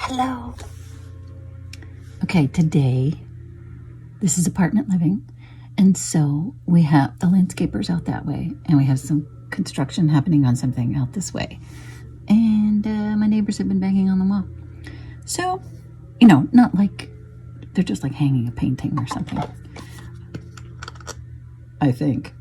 Hello. Okay, today, this is apartment living, and so we have the landscapers out that way, and we have some construction happening on something out this way. And my neighbors have been banging on the wall. So, not like they're just like hanging a painting or something, I think.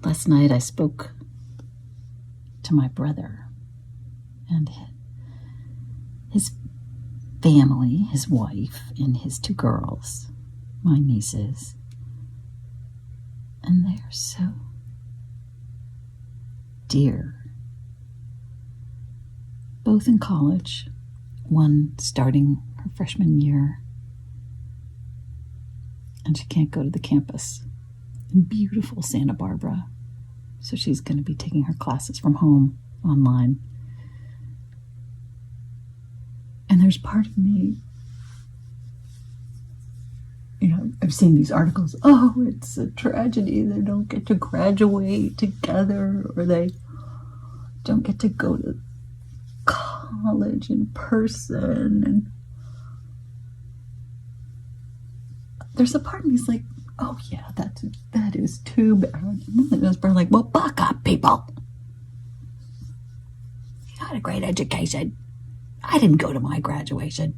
Last night I spoke to my brother and his family, his wife, and his two girls, my nieces. And they are so dear. Both in college, one starting her freshman year, and she can't go to the campus in beautiful Santa Barbara. So she's going to be taking her classes from home online. And there's part of me, I've seen these articles, it's a tragedy. They don't get to graduate together, or they don't get to go to college in person. And there's a part of me that's like, oh yeah, that is too bad. And then there's part like, well, buck up, people. You got a great education. I didn't go to my graduation.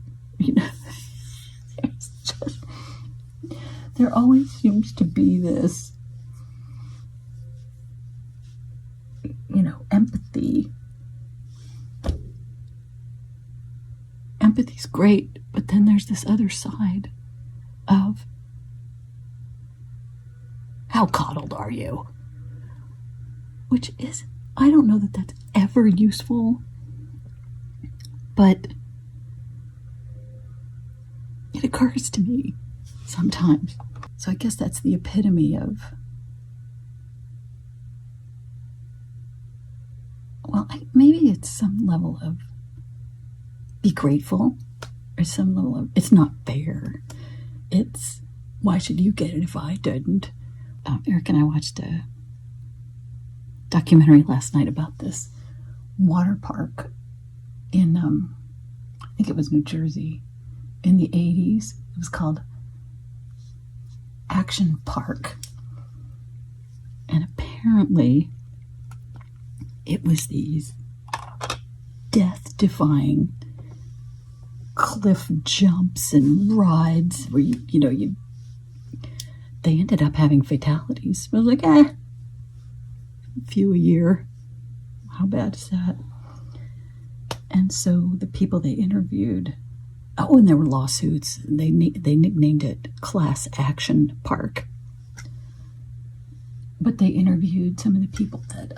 There always seems to be this, empathy. Empathy's great, but then there's this other side of, how coddled are you? Which is, I don't know that that's ever useful, but it occurs to me sometimes. So I guess that's the epitome of, maybe it's some level of be grateful, or some level of it's not fair. It's, why should you get it if I didn't? Eric and I watched a documentary last night about this water park in, I think it was New Jersey, in the 80s. It was called Action Park. And apparently it was these death-defying cliff jumps and rides where they ended up having fatalities. I was like, a few a year. How bad is that? And so the people they interviewed, and there were lawsuits. They nicknamed it Class Action Park. But they interviewed some of the people that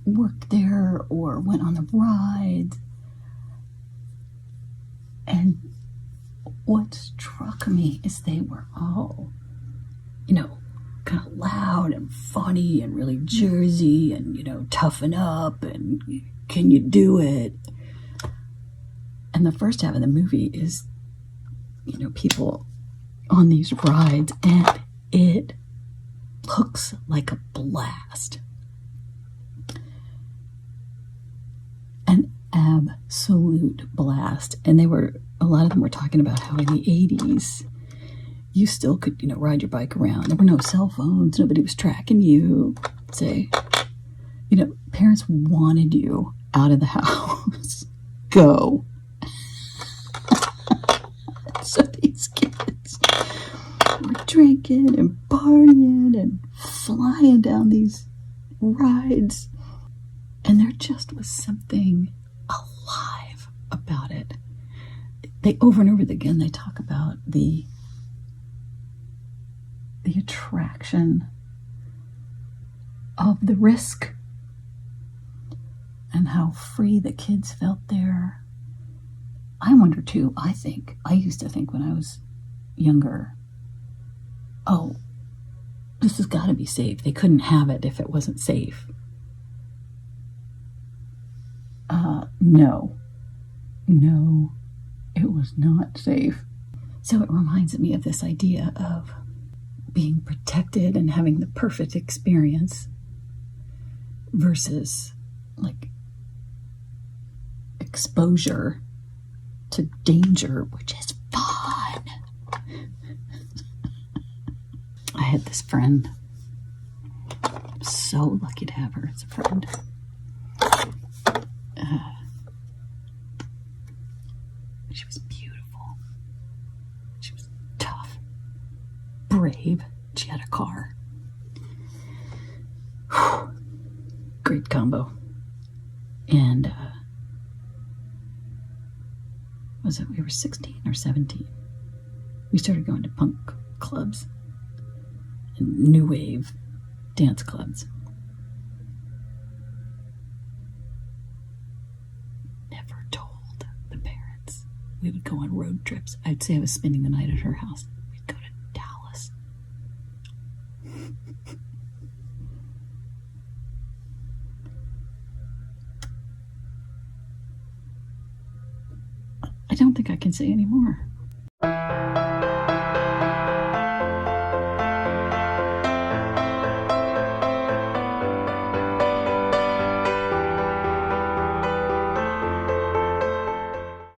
worked there or went on the rides. And what struck me is they were all, kind of loud and funny and really Jersey and, toughen up and can you do it? And the first half of the movie is, people on these rides, and it looks like a blast. An absolute blast. And a lot of them were talking about how in the 80s, you still could, ride your bike around. There were no cell phones. Nobody was tracking you. Say, parents wanted you out of the house. Go. So these kids were drinking and partying and flying down these rides. And there just was something alive about it. They over and over again, they talk about the attraction of the risk and how free the kids felt there. I wonder too, I used to think when I was younger, this has got to be safe. They couldn't have it if it wasn't safe. No, it was not safe. So it reminds me of this idea of being protected protected and having the perfect experience versus like exposure to danger, which is fun. I had this friend, so lucky to have her as a friend. She was beautiful. She was tough, brave. She had a car. Great combo. And was it we were 16 or 17? We started going to punk clubs and new wave dance clubs. Never told the parents. We would go on road trips. I'd say I was spending the night at her house. We'd go to Dallas. I don't think I can say any more.